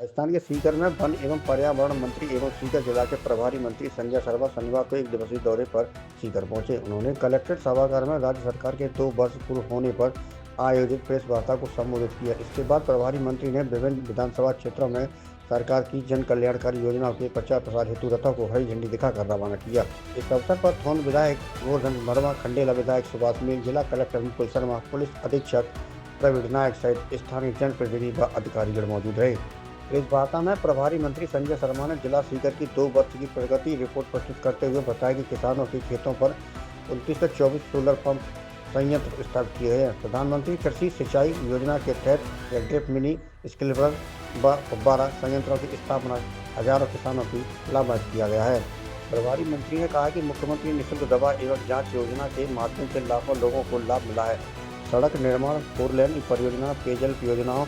राजस्थान के सीकर में वन एवं पर्यावरण मंत्री एवं सीकर जिला के प्रभारी मंत्री संजय शर्मा शनिवार को एक दिवसीय दौरे पर सीकर पहुंचे। उन्होंने कलेक्ट्रेट सभागार में राज्य सरकार के 2 वर्ष पूर्ण होने पर आयोजित प्रेस वार्ता को संबोधित किया। इसके बाद प्रभारी मंत्री ने विभिन्न विधानसभा क्षेत्रों में सरकार की जन कल्याणकारी योजनाओं के प्रचार प्रसार हेतु रथों को हरी झंडी दिखाकर रवाना किया। इस अवसर पर थोन विधायक गोवर्धन वर्मा, खंडेला विधायक सुभाष मील, जिला कलेक्टर मुकुल शर्मा, पुलिस अधीक्षक प्रवीण नायक सहित स्थानीय जनप्रतिनिधि व अधिकारीगण मौजूद रहे। इस वार्ता में प्रभारी मंत्री संजय शर्मा ने जिला सीकर की 2 वर्ष की प्रगति रिपोर्ट प्रस्तुत करते हुए बताया कि किसानों के खेतों पर 29 से 24 सोलर पंप संयंत्र स्थापित किए गए हैं। प्रधानमंत्री कृषि सिंचाई योजना के तहत ड्रिप, मिनी स्प्रिंकलर व फव्वारा संयंत्रों की स्थापना हजारों किसानों की लाभान्वित किया गया है। प्रभारी मंत्री ने कहा कि मुख्यमंत्री निःशुल्क दवा एवं जाँच योजना के माध्यम से लाखों लोगों को लाभ मिला है। सड़क निर्माण, 4 लेन परियोजना, पेयजल योजनाओं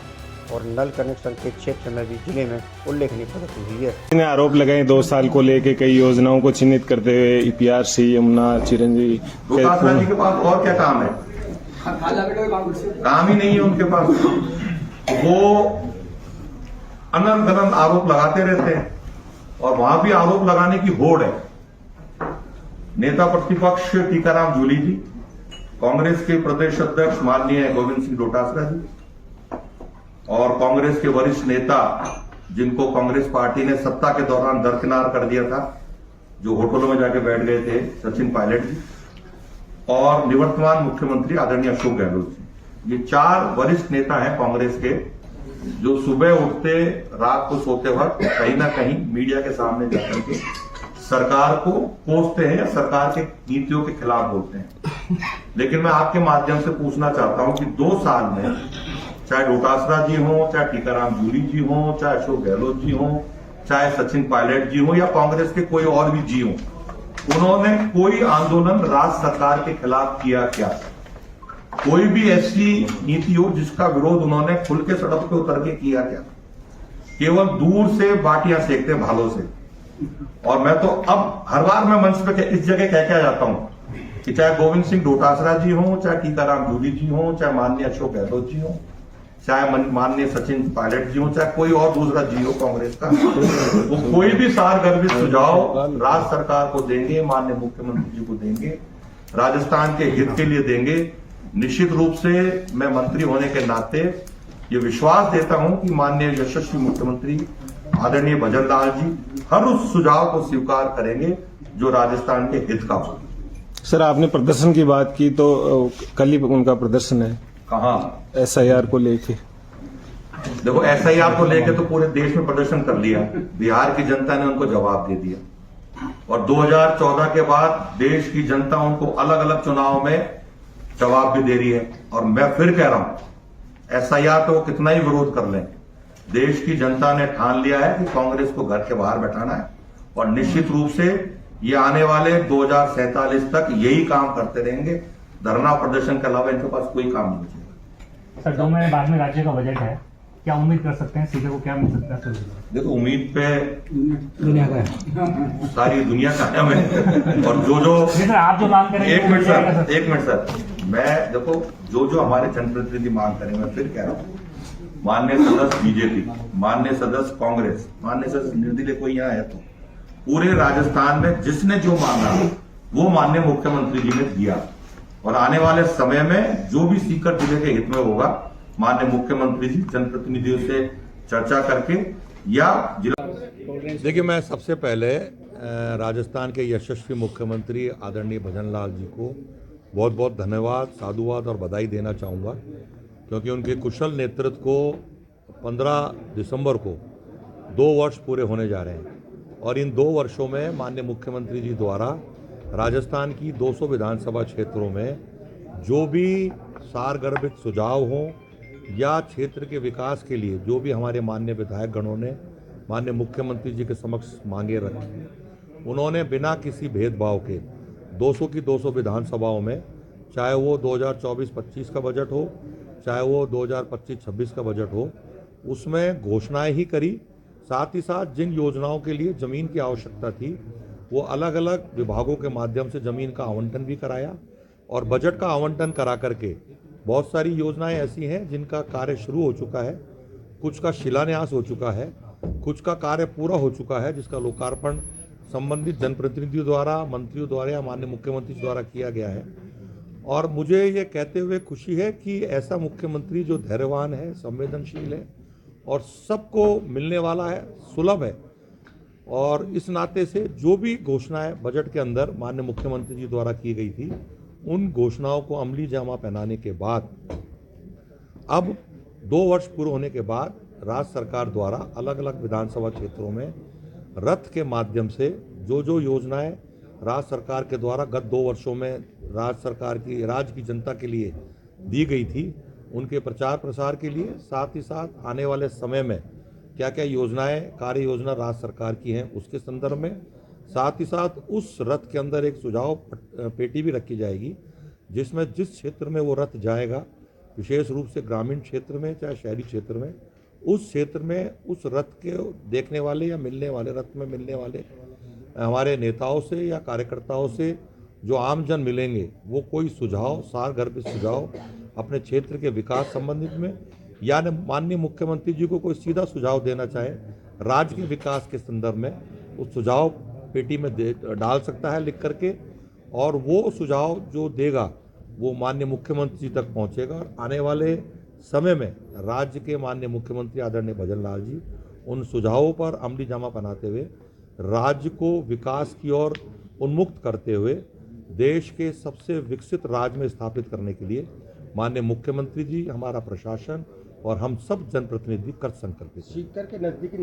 और नल कनेक्शन के क्षेत्र में भी जिले में उल्लेखनीय प्रगति हुई है। ने आरोप लगाए 2 साल को लेके कई योजनाओं को चिन्हित करते हुए ईपीआरसी, यमुना, चिरंजीवी। जी के पास और क्या काम है? काम ही नहीं है उनके पास। वो अनंत गनंत आरोप लगाते रहते हैं और वहां भी आरोप लगाने की होड़ है। नेता प्रतिपक्ष टीकाराम जूली जी, कांग्रेस के प्रदेश अध्यक्ष माननीय गोविंद सिंह डोटासरा जी और कांग्रेस के वरिष्ठ नेता जिनको कांग्रेस पार्टी ने सत्ता के दौरान दरकिनार कर दिया था, जो होटलों में जाके बैठ गए थे, सचिन पायलट जी और निवर्तमान मुख्यमंत्री आदरणीय अशोक गहलोत जी। ये 4 वरिष्ठ नेता हैं कांग्रेस के, जो सुबह उठते रात को सोते वक्त कहीं ना कहीं मीडिया के सामने जाकर के सरकार को कोसते हैं या सरकार के नीतियों के खिलाफ बोलते हैं। लेकिन मैं आपके माध्यम से पूछना चाहता हूं कि 2 साल में चाहे डोटासरा जी हो, चाहे टीकाराम जूली जी हो, चाहे अशोक गहलोत जी हो, चाहे सचिन पायलट जी हो या कांग्रेस के कोई और भी जी हो, उन्होंने कोई आंदोलन राज्य सरकार के खिलाफ किया क्या? कोई भी ऐसी नीति हो जिसका विरोध उन्होंने खुल के सड़क पे उतर के किया क्या? केवल दूर से बाटियां सेकते भालों से। और मैं तो अब हर बार मैं मंच पे इस जगह कह के आ जाता हूं कि चाहे गोविंद सिंह डोटासरा जी हो, चाहे टीकाराम जूली जी हो, चाहे माननीय अशोक गहलोत जी हो, चाहे माननीय सचिन पायलट जी हो, चाहे कोई और दूसरा जी हो कांग्रेस का, वो कोई भी सारगर्भित सुझाव राज्य सरकार को देंगे, माननीय मुख्यमंत्री जी को देंगे, राजस्थान के हित के लिए देंगे। निश्चित रूप से मैं मंत्री होने के नाते ये विश्वास देता हूं कि माननीय यशस्वी मुख्यमंत्री आदरणीय भजनलाल जी हर उस सुझाव को स्वीकार करेंगे जो राजस्थान के हित का हो। सर, आपने प्रदर्शन की बात की तो कल ही उनका प्रदर्शन है। कहाँ? एसआईआर को लेके। देखो, एसआईआर को लेके तो पूरे देश में प्रदर्शन कर लिया, बिहार की जनता ने उनको जवाब दे दिया और 2014 के बाद देश की जनता उनको अलग अलग चुनाव में जवाब भी दे रही है। और मैं फिर कह रहा हूं, एसआईआर तो वो कितना ही विरोध कर लें, देश की जनता ने ठान लिया है कि कांग्रेस को घर के बाहर बैठाना है और निश्चित रूप से ये आने वाले 2047 तक यही काम करते रहेंगे। धरना प्रदर्शन के अलावा इनके पास कोई काम नहीं बचेगा। सर, 2 महीने बाद में राज्य का बजट है, क्या उम्मीद कर सकते हैं सीधे को क्या मिल सकता है? देखो, उम्मीद पे दुनिया का है, सारी दुनिया का है हमें। और जो आप जो मांग करेंगे, एक मिनट सर, मैं देखो जो हमारे जनप्रतिनिधि मांग करें, मैं फिर कह रहा हूँ, माननीय सदस्य बीजेपी, माननीय सदस्य कांग्रेस, माननीय सदस्य निर्दलीय कोई यहाँ है तो पूरे राजस्थान में जिसने जो मांगा वो माननीय मुख्यमंत्री जी ने दिया और आने वाले समय में जो भी सीकर जिले के हित में होगा, माननीय मुख्यमंत्री जी जनप्रतिनिधियों से चर्चा करके या जिला। देखिए, मैं सबसे पहले राजस्थान के यशस्वी मुख्यमंत्री आदरणीय भजनलाल जी को बहुत बहुत धन्यवाद, साधुवाद और बधाई देना चाहूँगा, क्योंकि उनके कुशल नेतृत्व को 15 दिसंबर को 2 वर्ष पूरे होने जा रहे हैं और इन 2 वर्षों में माननीय मुख्यमंत्री जी द्वारा राजस्थान की 200 विधानसभा क्षेत्रों में जो भी सारगर्भित सुझाव हों या क्षेत्र के विकास के लिए जो भी हमारे माननीय विधायक गणों ने माननीय मुख्यमंत्री जी के समक्ष मांगे रखी, उन्होंने बिना किसी भेदभाव के 200 की 200 विधानसभाओं में, चाहे वो 2024-25 का बजट हो, चाहे वो 2025-26 का बजट हो, उसमें घोषणाएं ही करी। साथ ही साथ जिन योजनाओं के लिए जमीन की आवश्यकता थी वो अलग अलग विभागों के माध्यम से जमीन का आवंटन भी कराया और बजट का आवंटन करा करके बहुत सारी योजनाएं ऐसी हैं जिनका कार्य शुरू हो चुका है, कुछ का शिलान्यास हो चुका है कुछ का कार्य पूरा हो चुका है, जिसका लोकार्पण संबंधित जनप्रतिनिधियों द्वारा, मंत्रियों द्वारा या माननीय मुख्यमंत्री जी द्वारा किया गया है। और मुझे ये कहते हुए खुशी है कि ऐसा मुख्यमंत्री जो धैर्यवान है, संवेदनशील है और सबको मिलने वाला है, सुलभ है। और इस नाते से जो भी घोषणाएं बजट के अंदर माननीय मुख्यमंत्री जी द्वारा की गई थी, उन घोषणाओं को अमली जामा पहनाने के बाद अब 2 वर्ष पूरे होने के बाद राज्य सरकार द्वारा अलग अलग विधानसभा क्षेत्रों में रथ के माध्यम से जो योजनाएं राज्य सरकार के द्वारा गत 2 वर्षों में राज्य की जनता के लिए दी गई थी, उनके प्रचार प्रसार के लिए, साथ ही साथ आने वाले समय में क्या क्या योजनाएं, कार्य योजना राज्य सरकार की हैं उसके संदर्भ में, साथ ही साथ उस रथ के अंदर एक सुझाव पेटी भी रखी जाएगी, जिसमें जिस क्षेत्र में वो रथ जाएगा, विशेष रूप से ग्रामीण क्षेत्र में चाहे शहरी क्षेत्र में, उस क्षेत्र में उस रथ के देखने वाले या मिलने वाले, रथ में मिलने वाले हमारे नेताओं से या कार्यकर्ताओं से जो आमजन मिलेंगे, वो कोई सुझाव, सारगर्भित सुझाव अपने क्षेत्र के विकास संबंधित में या माननीय मुख्यमंत्री जी को कोई सीधा सुझाव देना चाहे राज्य के विकास के संदर्भ में, उस सुझाव पेटी में डाल सकता है लिख करके, और वो सुझाव जो देगा वो माननीय मुख्यमंत्री जी तक पहुंचेगा। और आने वाले समय में राज्य के माननीय मुख्यमंत्री आदरणीय भजन लाल जी उन सुझावों पर अमली जामा बनाते हुए राज्य को विकास की ओर उन्मुक्त करते हुए देश के सबसे विकसित राज्य में स्थापित करने के लिए माननीय मुख्यमंत्री जी, हमारा प्रशासन और हम सब जनप्रतिनिधि कर संकल्पित हैं। सीकर के नजदीकी